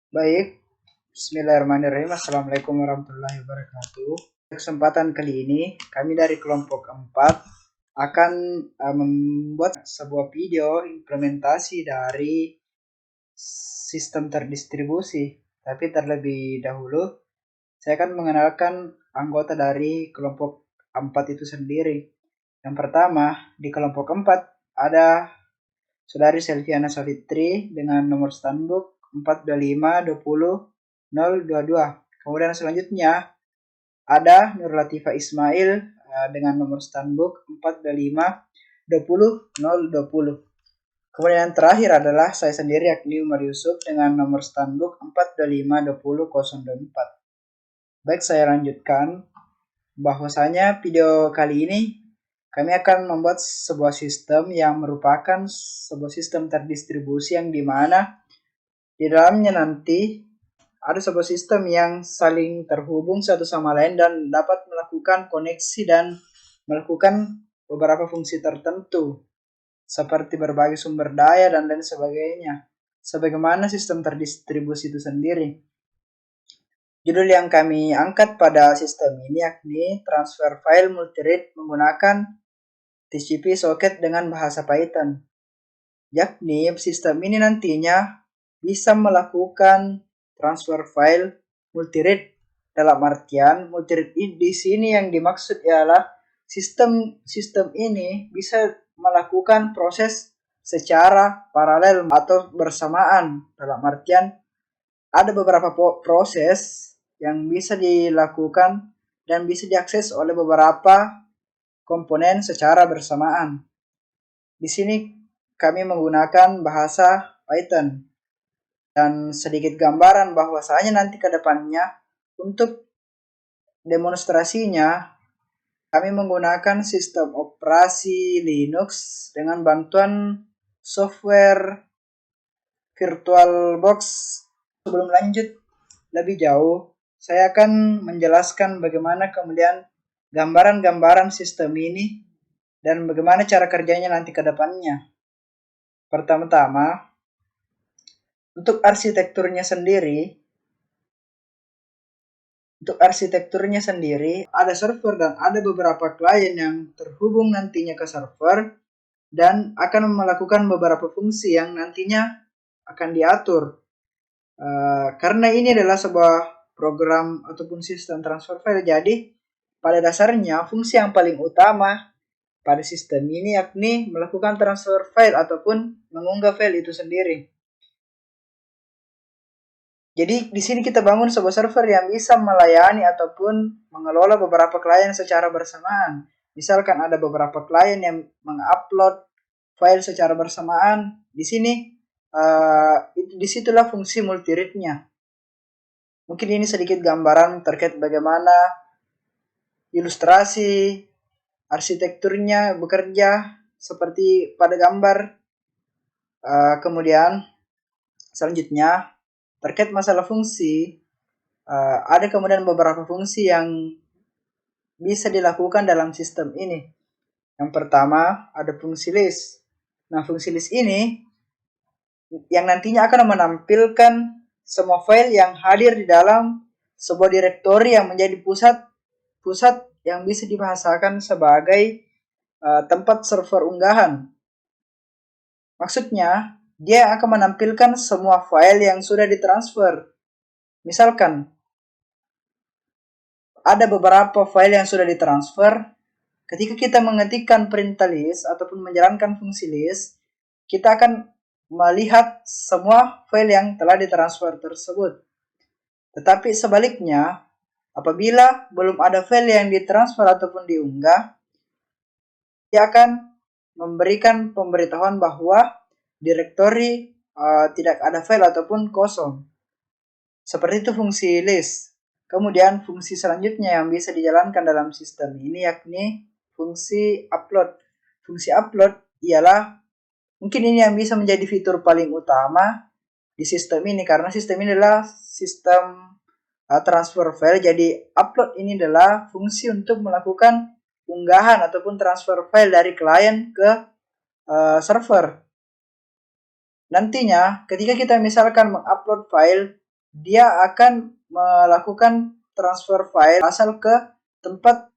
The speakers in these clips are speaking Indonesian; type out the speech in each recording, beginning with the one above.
Baik, Bismillahirrahmanirrahim. Assalamualaikum warahmatullahi wabarakatuh. Kesempatan kali ini, kami dari kelompok 4 akan membuat sebuah video implementasi dari sistem terdistribusi. Tapi terlebih dahulu, saya akan mengenalkan anggota dari kelompok 4 itu sendiri. Yang pertama, di kelompok 4 ada Saudari Selviana Savitri dengan nomor standbook 425200022. Kemudian selanjutnya ada Nur Latifah Ismail dengan nomor standbook 425200020. Kemudian yang terakhir adalah saya sendiri yakni Umar Yusuf dengan nomor standbook 425200024. Baik, saya lanjutkan. Bahwasanya video kali ini kami akan membuat sebuah sistem yang merupakan sebuah sistem terdistribusi yang dimana di dalamnya nanti ada sebuah sistem yang saling terhubung satu sama lain dan dapat melakukan koneksi dan melakukan beberapa fungsi tertentu seperti berbagai sumber daya dan lain sebagainya. Sebagaimana sistem terdistribusi itu sendiri. Judul yang kami angkat pada sistem ini yakni transfer file multirate menggunakan TCP socket dengan bahasa Python. Yakni sistem ini nantinya bisa melakukan transfer file multirate. Dalam artian multirate di sini yang dimaksud ialah sistem ini bisa melakukan proses secara paralel atau bersamaan. Dalam artian ada beberapa proses yang bisa dilakukan dan bisa diakses oleh beberapa komponen secara bersamaan. Di sini kami menggunakan bahasa Python dan sedikit gambaran bahwasanya nanti ke depannya untuk demonstrasinya kami menggunakan sistem operasi Linux dengan bantuan software VirtualBox. Sebelum lanjut lebih jauh, saya akan menjelaskan bagaimana kemudian gambaran-gambaran sistem ini dan bagaimana cara kerjanya nanti ke depannya. Pertama-tama, untuk arsitekturnya sendiri, ada server dan ada beberapa klien yang terhubung nantinya ke server dan akan melakukan beberapa fungsi yang nantinya akan diatur. Karena ini adalah sebuah program ataupun sistem transfer file, jadi pada dasarnya fungsi yang paling utama pada sistem ini yakni melakukan transfer file ataupun mengunggah file itu sendiri. Jadi di sini kita bangun sebuah server yang bisa melayani ataupun mengelola beberapa klien secara bersamaan. Misalkan ada beberapa klien yang mengupload file secara bersamaan, di sini disitulah fungsi multirate-nya. Mungkin ini sedikit gambaran terkait bagaimana ilustrasi arsitekturnya bekerja seperti pada gambar. Kemudian selanjutnya terkait masalah fungsi, ada kemudian beberapa fungsi yang bisa dilakukan dalam sistem ini. Yang pertama ada fungsi list. Nah, fungsi list ini yang nantinya akan menampilkan semua file yang hadir di dalam sebuah direktori yang menjadi pusat yang bisa dibahasakan sebagai tempat server unggahan. Maksudnya, dia akan menampilkan semua file yang sudah ditransfer. Misalkan, ada beberapa file yang sudah ditransfer. Ketika kita mengetikkan perintah list ataupun menjalankan fungsi list, kita akan melihat semua file yang telah ditransfer tersebut. Tetapi sebaliknya, apabila belum ada file yang ditransfer ataupun diunggah, dia akan memberikan pemberitahuan bahwa direktori tidak ada file ataupun kosong. Seperti itu fungsi list. Kemudian fungsi selanjutnya yang bisa dijalankan dalam sistem ini yakni fungsi upload. Fungsi upload ialah mungkin ini yang bisa menjadi fitur paling utama di sistem ini, karena sistem ini adalah sistem transfer file. Jadi upload ini adalah fungsi untuk melakukan unggahan ataupun transfer file dari klien ke server. Nantinya ketika kita misalkan mengupload file dia akan melakukan transfer file asal ke tempat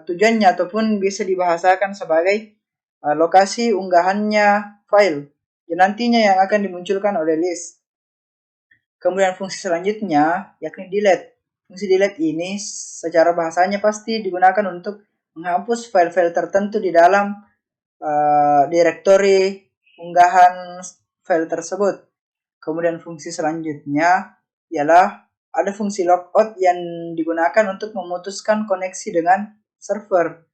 tujuannya ataupun bisa dibahasakan sebagai lokasi unggahannya file yang nantinya yang akan dimunculkan oleh list. Kemudian fungsi selanjutnya yakni delete. Fungsi delete ini secara bahasanya pasti digunakan untuk menghapus file-file tertentu di dalam direktori unggahan file tersebut. Kemudian fungsi selanjutnya ialah ada fungsi logout yang digunakan untuk memutuskan koneksi dengan server.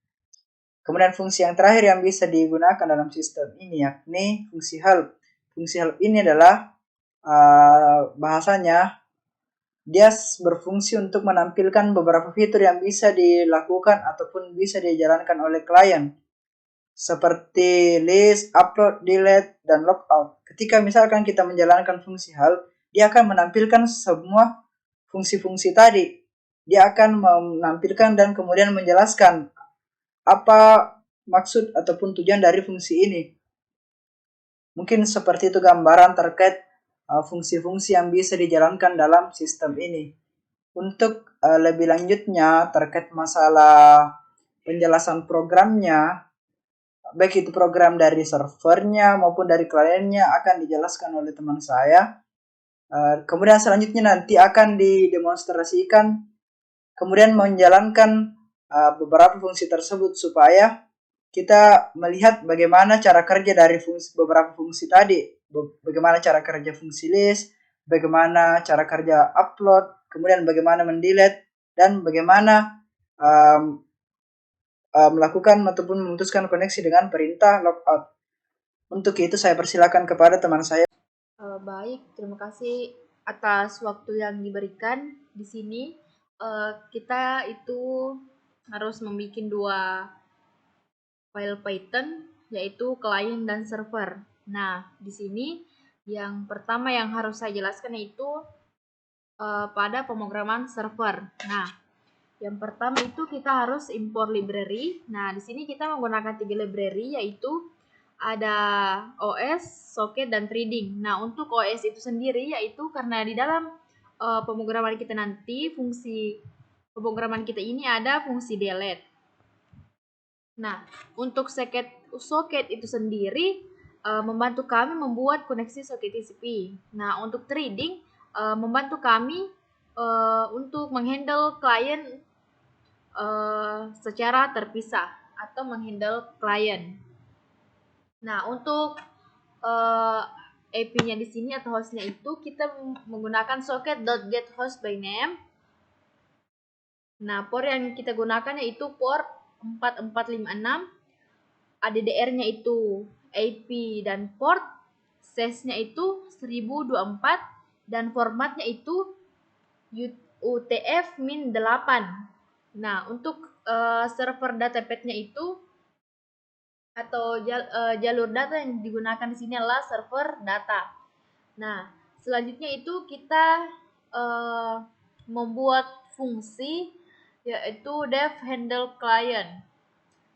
Kemudian fungsi yang terakhir yang bisa digunakan dalam sistem ini yakni fungsi help. Fungsi help ini adalah bahasanya dia berfungsi untuk menampilkan beberapa fitur yang bisa dilakukan ataupun bisa dijalankan oleh klien seperti list, upload, delete, dan logout. Ketika misalkan kita menjalankan fungsi help, dia akan menampilkan semua fungsi-fungsi tadi. Dia akan menampilkan dan kemudian menjelaskan apa maksud ataupun tujuan dari fungsi ini. Mungkin seperti itu gambaran terkait fungsi-fungsi yang bisa dijalankan dalam sistem ini. Untuk lebih lanjutnya terkait masalah penjelasan programnya, baik itu program dari servernya maupun dari kliennya akan dijelaskan oleh teman saya. Kemudian selanjutnya nanti akan didemonstrasikan, kemudian menjalankan beberapa fungsi tersebut supaya kita melihat bagaimana cara kerja dari beberapa fungsi tadi, bagaimana cara kerja fungsi list, bagaimana cara kerja upload, kemudian bagaimana mendelete, dan bagaimana melakukan ataupun memutuskan koneksi dengan perintah logout. Untuk itu saya persilakan kepada teman saya. Baik, terima kasih atas waktu yang diberikan. Di sini kita itu harus membuat dua file Python, yaitu client dan server. Nah, di sini yang pertama yang harus saya jelaskan yaitu pada pemrograman server. Nah, yang pertama itu kita harus import library. Nah, di sini kita menggunakan 3 library, yaitu ada OS, socket, dan threading. Nah, untuk OS itu sendiri yaitu karena di dalam pemrograman kita nanti fungsi pemrograman kita ini ada fungsi delete. Nah, untuk socket itu sendiri membantu kami membuat koneksi socket TCP. Nah, untuk threading membantu kami untuk menghandle klien secara terpisah atau menghandle klien. Nah, untuk IP-nya di sini atau hostnya itu kita menggunakan socket.getHostByName. Nah, port yang kita gunakan yaitu port 4456, ADDR-nya itu IP dan port, size-nya itu 1024, dan formatnya itu UTF-8. Nah, untuk server datapath-nya itu atau jalur data yang digunakan di sini adalah server data. Nah, selanjutnya itu kita membuat fungsi yaitu dev handle client.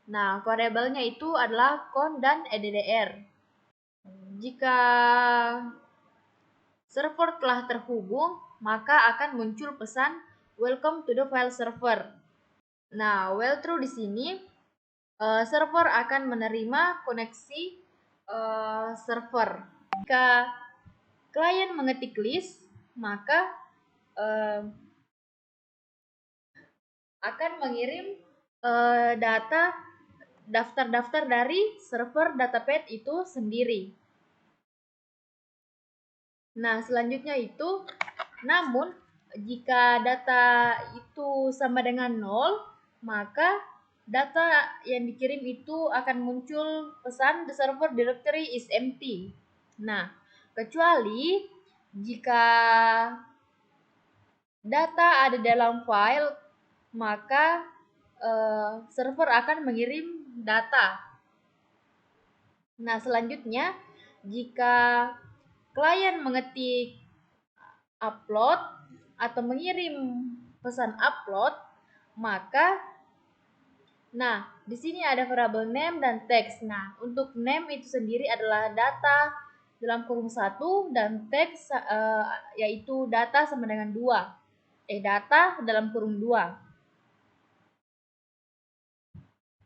Nah, variabelnya itu adalah con dan addr. Jika server telah terhubung, maka akan muncul pesan welcome to the file server. Nah, while true di sini server akan menerima koneksi server. Jika klien mengetik list, maka akan mengirim data daftar-daftar dari server datapath itu sendiri. Nah, selanjutnya itu, namun jika data itu sama dengan 0, maka data yang dikirim itu akan muncul pesan the server directory is empty. Nah, kecuali jika data ada dalam file, maka server akan mengirim data. Nah, selanjutnya jika klien mengetik upload atau mengirim pesan upload, maka di sini ada variabel name dan text. Nah, untuk name itu sendiri adalah data dalam kurung 1 dan teks yaitu data sama dengan 2. Data dalam kurung 2.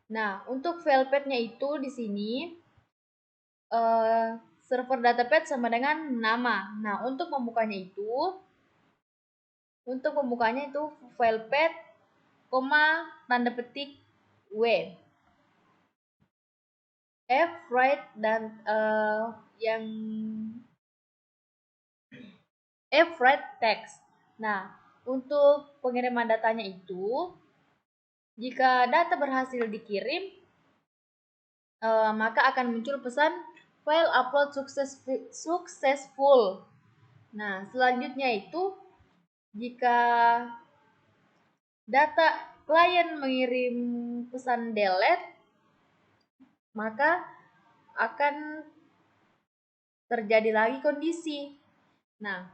Nah, untuk file path-nya itu di sini server datapad sama dengan nama. Nah, untuk membukanya itu file path, tanda petik w, f write dan yang f write text. Nah, untuk pengiriman datanya itu, jika data berhasil dikirim, maka akan muncul pesan file upload successful. Nah, selanjutnya itu jika data klien mengirim pesan delete, maka akan terjadi lagi kondisi. Nah,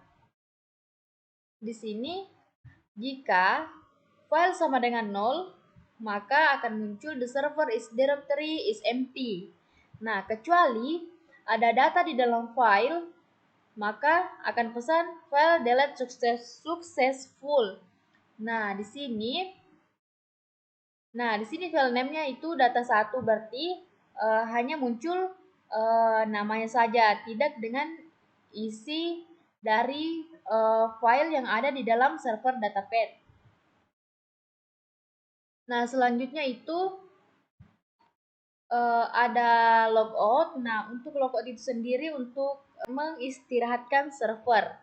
di sini jika file sama dengan 0, maka akan muncul the server directory is empty. Nah, kecuali ada data di dalam file, maka akan pesan file delete successful. Nah, di sini file name-nya itu data 1, berarti hanya muncul namanya saja, tidak dengan isi dari file yang ada di dalam server datapad. Nah, selanjutnya itu ada logout. Nah, untuk logout itu sendiri untuk mengistirahatkan server.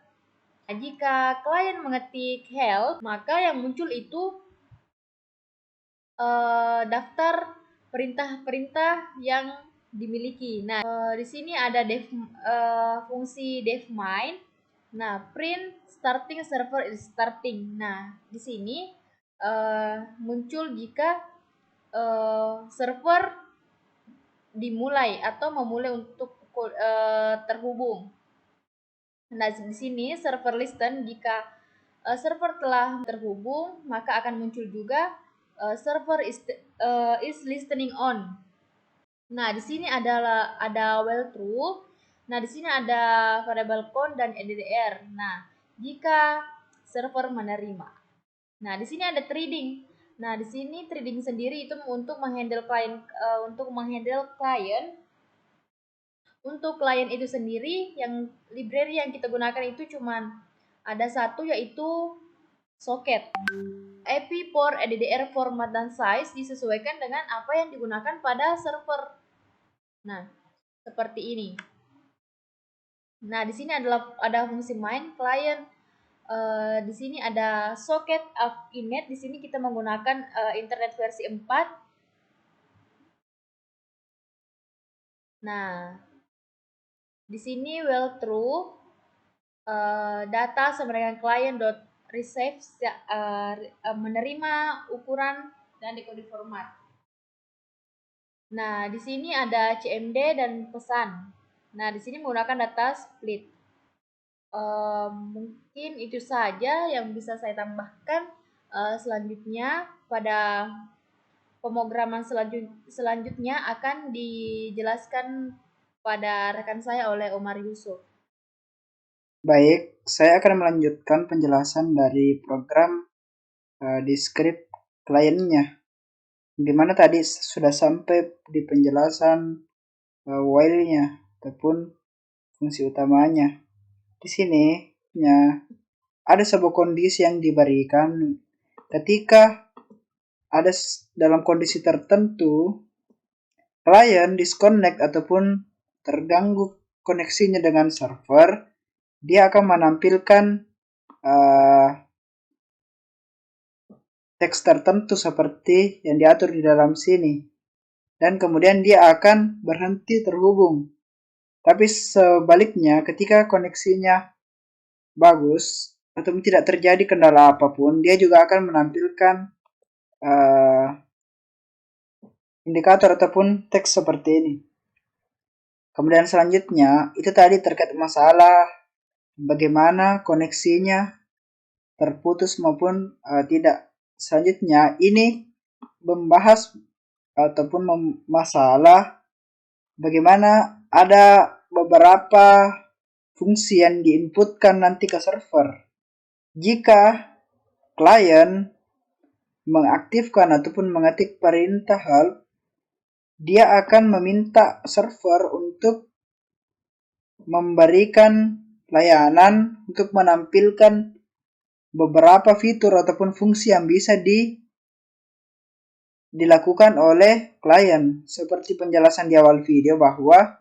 Nah, jika klien mengetik help, maka yang muncul itu daftar perintah-perintah yang dimiliki. Nah, di sini ada fungsi devmine. Nah, print starting server is starting. Nah, di sini muncul jika server dimulai atau memulai untuk terhubung. Nah, di sini server listen, jika server telah terhubung, maka akan muncul juga server is listening on. Nah, di sini ada while true. Nah, di sini ada variable count dan EDDR. Nah, jika server menerima. Nah, di sini ada threading. Nah, di sini threading sendiri itu untuk menghandle klien. Untuk klien itu sendiri, yang library yang kita gunakan itu cuman ada satu, yaitu socket. IP for EDDR format dan size disesuaikan dengan apa yang digunakan pada server. Nah, seperti ini. Nah, di sini ada fungsi main client. Di sini ada socket of init. Di sini kita menggunakan internet versi 4. Nah, di sini while true, data sama dengan client.receive menerima ukuran dan decode format. Nah, di sini ada CMD dan pesan. Nah, di sini menggunakan data split. Mungkin itu saja yang bisa saya tambahkan. Selanjutnya pada pemrograman selanjutnya akan dijelaskan pada rekan saya oleh Omar Yusuf. Baik, saya akan melanjutkan penjelasan dari program di script kliennya. Dimana tadi sudah sampai di penjelasan while-nya ataupun fungsi utamanya. Di sini ada sebuah kondisi yang diberikan ketika ada dalam kondisi tertentu klien disconnect ataupun terganggu koneksinya dengan server, dia akan menampilkan teks tertentu seperti yang diatur di dalam sini. Dan kemudian dia akan berhenti terhubung. Tapi sebaliknya, ketika koneksinya bagus atau tidak terjadi kendala apapun, dia juga akan menampilkan indikator ataupun teks seperti ini. Kemudian selanjutnya, itu tadi terkait masalah bagaimana koneksinya terputus maupun tidak. Selanjutnya, ini membahas ataupun masalah bagaimana ada beberapa fungsi yang diinputkan nanti ke server. Jika klien mengaktifkan ataupun mengetik perintah help, dia akan meminta server untuk memberikan layanan untuk menampilkan beberapa fitur ataupun fungsi yang bisa dilakukan oleh klien, seperti penjelasan di awal video bahwa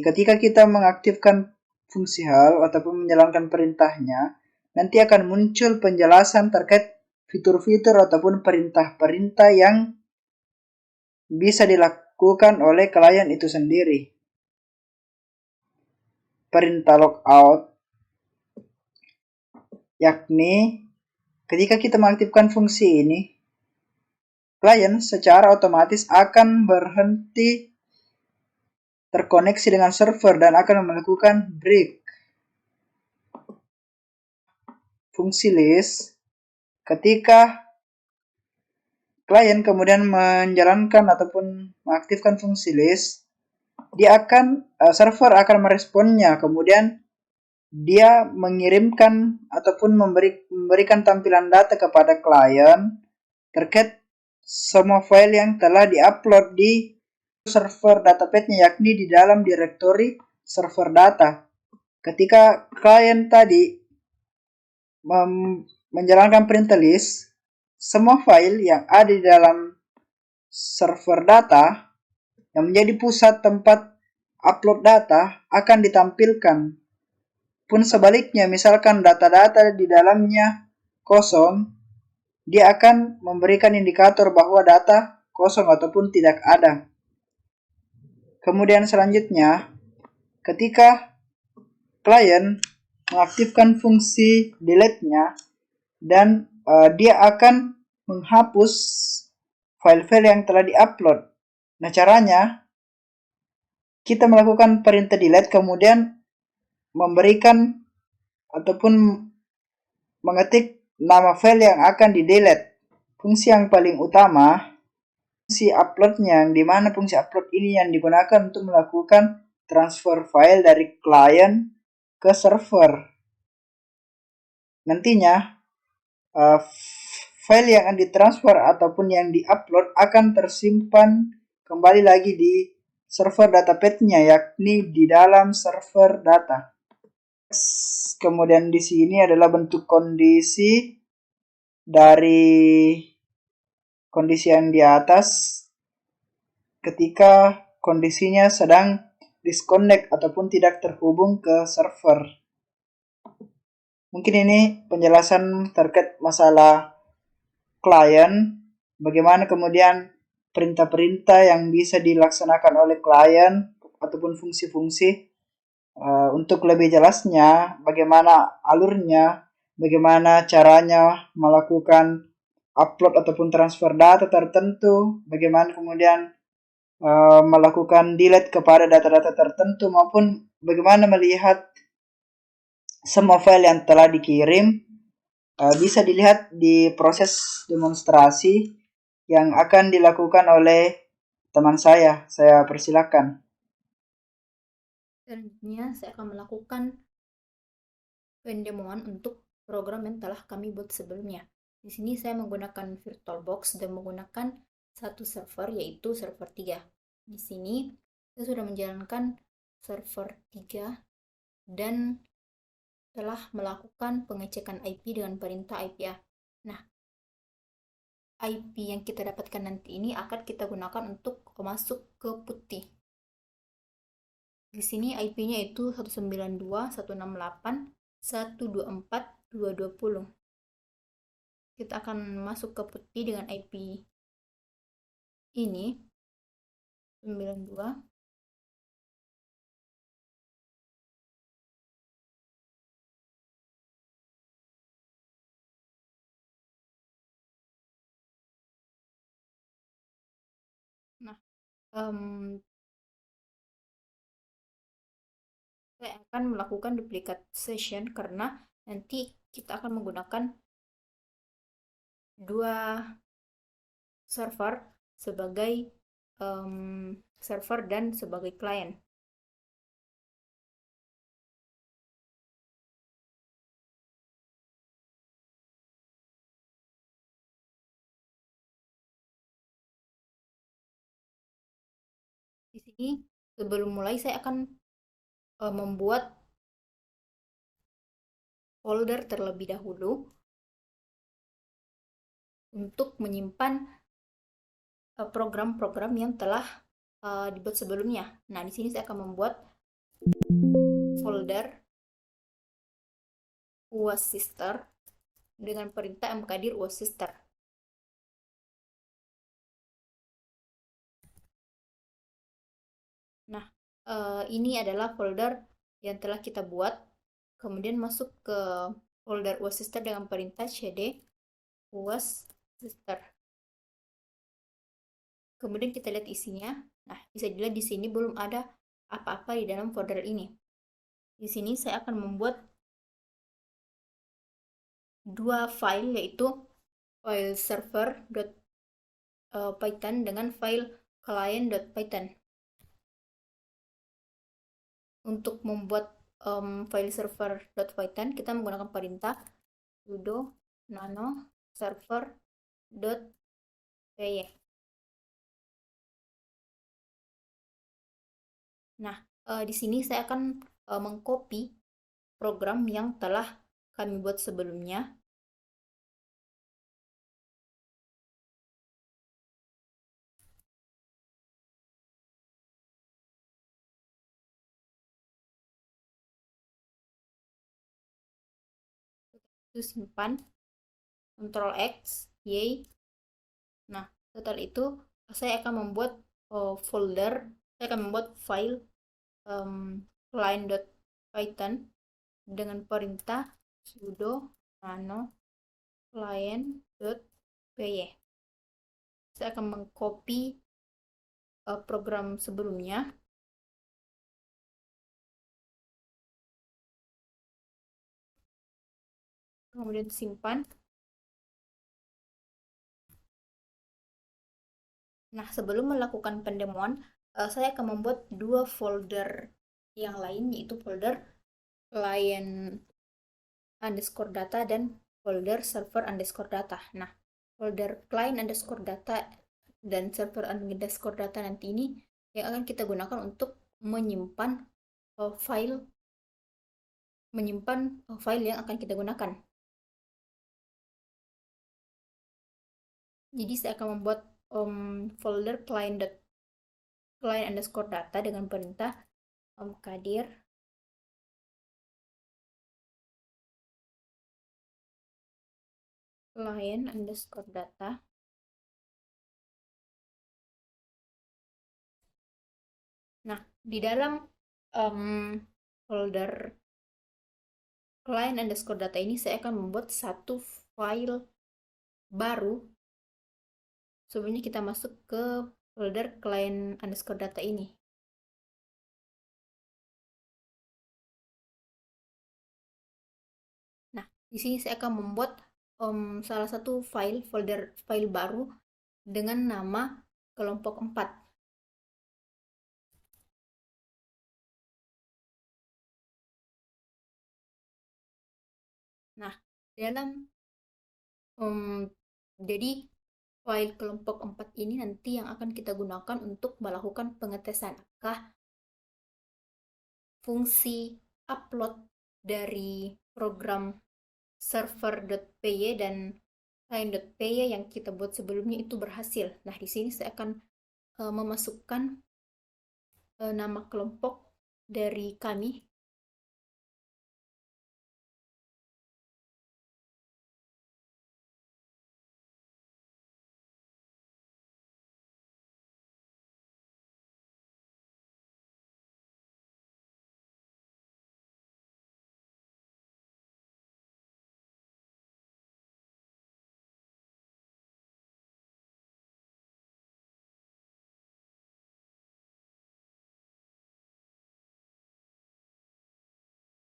ketika kita mengaktifkan fungsi hal ataupun menjalankan perintahnya, nanti akan muncul penjelasan terkait fitur-fitur ataupun perintah-perintah yang bisa dilakukan oleh klien itu sendiri. Perintah logout, yakni ketika kita mengaktifkan fungsi ini, klien secara otomatis akan berhenti terkoneksi dengan server dan akan melakukan break. Fungsi list, ketika klien kemudian menjalankan ataupun mengaktifkan fungsi list, server akan meresponnya, kemudian dia mengirimkan ataupun memberikan tampilan data kepada klien terkait semua file yang telah diupload di server database-nya, yakni di dalam direktori server data. Ketika klien tadi menjalankan perintah list, semua file yang ada di dalam server data yang menjadi pusat tempat upload data akan ditampilkan. Pun sebaliknya, misalkan data-data di dalamnya kosong, dia akan memberikan indikator bahwa data kosong ataupun tidak ada. Kemudian selanjutnya, ketika klien mengaktifkan fungsi delete-nya dan dia akan menghapus file-file yang telah diupload. Nah, caranya kita melakukan perintah delete kemudian memberikan ataupun mengetik nama file yang akan di-delete. Fungsi yang paling utama, fungsi upload-nya, yang dimana fungsi upload ini yang digunakan untuk melakukan transfer file dari klien ke server. Nantinya file yang ditransfer ataupun yang diupload akan tersimpan kembali lagi di server database-nya, yakni di dalam server data. Kemudian di sini adalah bentuk kondisi dari kondisi yang di atas ketika kondisinya sedang disconnect ataupun tidak terhubung ke server. Mungkin ini penjelasan terkait masalah klien, bagaimana kemudian perintah-perintah yang bisa dilaksanakan oleh klien ataupun fungsi-fungsi. Untuk lebih jelasnya, bagaimana alurnya, bagaimana caranya melakukan upload ataupun transfer data tertentu, bagaimana kemudian melakukan delete kepada data-data tertentu, maupun bagaimana melihat semua file yang telah dikirim, bisa dilihat di proses demonstrasi yang akan dilakukan oleh teman saya. Saya persilakan. Selanjutnya, saya akan melakukan pendemoan untuk program yang telah kami buat sebelumnya. Di sini saya menggunakan VirtualBox dan menggunakan satu server, yaitu server 3. Di sini saya sudah menjalankan server 3 dan telah melakukan pengecekan IP dengan perintah IPA. Nah, IP yang kita dapatkan nanti ini akan kita gunakan untuk masuk ke putih. Di sini IP-nya itu 192.168.124.220. Kita akan masuk ke putih dengan IP ini 92. Nah, saya akan melakukan duplicate session karena nanti kita akan menggunakan dua server sebagai server dan sebagai klien. Di sini sebelum mulai saya akan membuat folder terlebih dahulu untuk menyimpan program-program yang telah dibuat sebelumnya. Nah, di sini saya akan membuat folder UAS Sister dengan perintah mkdir UAS Sister. Nah, ini adalah folder yang telah kita buat. Kemudian masuk ke folder UAS Sister dengan perintah cd UAS Sister. Kemudian kita lihat isinya. Nah, bisa dilihat di sini belum ada apa-apa di dalam folder ini. Di sini saya akan membuat dua file, yaitu file server.python dengan file client.python. Untuk membuat file server.python, kita menggunakan perintah sudo nano server.py. Nah, di sini saya akan mengcopy program yang telah kami buat sebelumnya. Itu simpan, Ctrl X, Y. Nah, setelah itu saya akan membuat saya akan membuat file client.python dengan perintah sudo nano client.py. Saya akan mengcopy program sebelumnya. Kemudian simpan. Nah, sebelum melakukan pendemoan, saya akan membuat dua folder yang lain, yaitu folder client underscore data dan folder server underscore data. Nah, folder client underscore data dan server underscore data nanti ini yang akan kita gunakan untuk menyimpan file yang akan kita gunakan. Jadi saya akan membuat folder client underscore data dengan perintah mkdir client underscore data. Nah, di dalam folder client underscore data ini saya akan membuat satu file baru. Sebelumnya kita masuk ke folder client underscore data ini. Nah, di sini saya akan membuat salah satu folder file baru dengan nama kelompok 4. Nah, dalam jadi file kelompok 4 ini nanti yang akan kita gunakan untuk melakukan pengetesan apakah fungsi upload dari program server.py dan client.py yang kita buat sebelumnya itu berhasil. Nah, di sini saya akan memasukkan nama kelompok dari kami.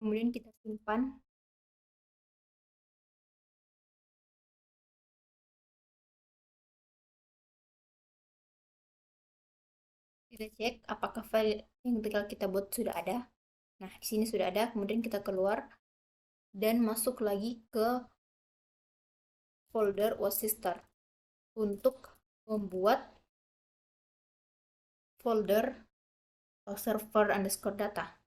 Kemudian kita simpan. Kita cek apakah file yang tinggal kita buat sudah ada. Nah, di sini sudah ada, kemudian kita keluar dan masuk lagi ke folder wasistar untuk membuat folder server underscore data.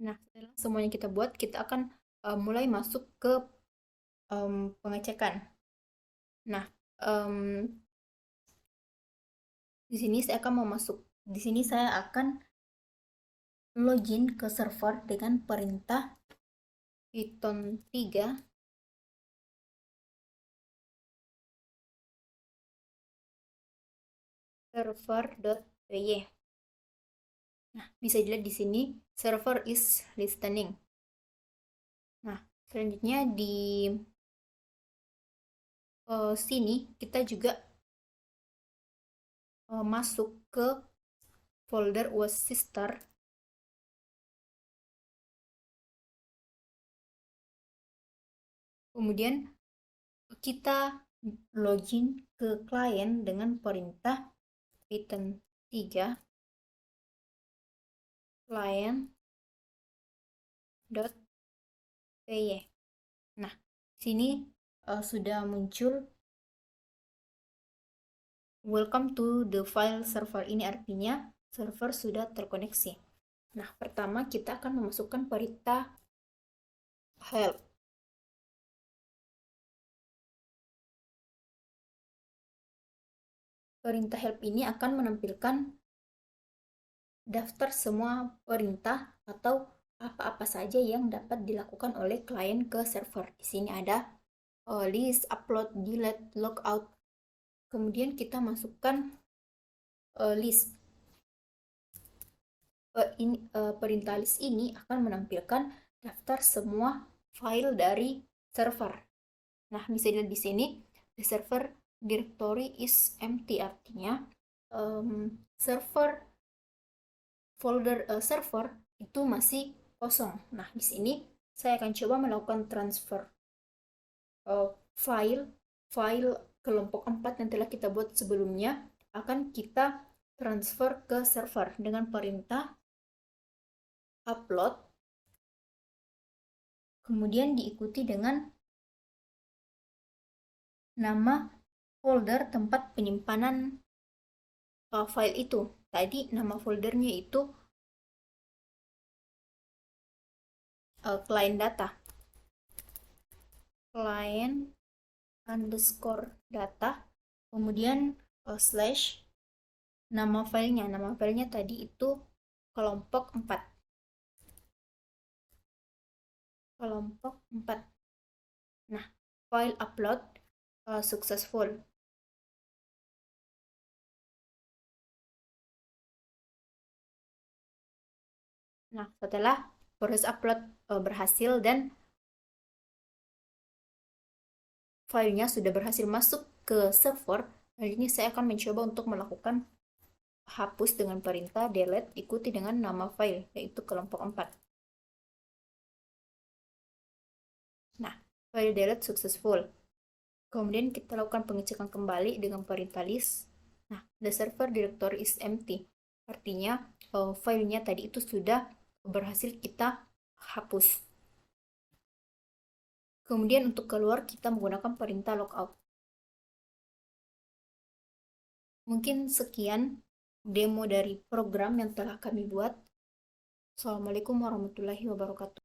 Nah, setelah semuanya kita buat, kita akan mulai masuk ke pengecekan. Nah, di sini saya akan login ke server dengan perintah python 3 server.py. Nah, bisa dilihat di sini server is listening. Nah, selanjutnya di sini kita juga masuk ke folder wasistar. Kemudian kita login ke klien dengan perintah python 3 client.py. Nah, sini sudah muncul welcome to the file server. Ini artinya server sudah terkoneksi. Nah, pertama kita akan memasukkan perintah help. Perintah help ini akan menampilkan daftar semua perintah atau apa-apa saja yang dapat dilakukan oleh klien ke server. Di sini ada list, upload, delete, logout. Kemudian kita masukkan list. Perintah list ini akan menampilkan daftar semua file dari server. Nah, bisa dilihat di sini, the server directory is empty, artinya server itu masih kosong. Nah, di sini saya akan coba melakukan transfer file kelompok 4 yang telah kita buat sebelumnya, akan kita transfer ke server dengan perintah upload, kemudian diikuti dengan nama folder tempat penyimpanan file itu. Tadi nama foldernya itu client data, client underscore data, kemudian slash nama filenya tadi itu kelompok 4. Nah, file upload successful. Nah, setelah proses upload berhasil dan filenya sudah berhasil masuk ke server, ini saya akan mencoba untuk melakukan hapus dengan perintah delete ikuti dengan nama file, yaitu kelompok 4. Nah, file delete successful. Kemudian kita lakukan pengecekan kembali dengan perintah list. Nah, the server directory is empty. Artinya filenya tadi itu sudah berhasil kita hapus. Kemudian untuk keluar kita menggunakan perintah logout. Mungkin sekian demo dari program yang telah kami buat. Assalamualaikum warahmatullahi wabarakatuh.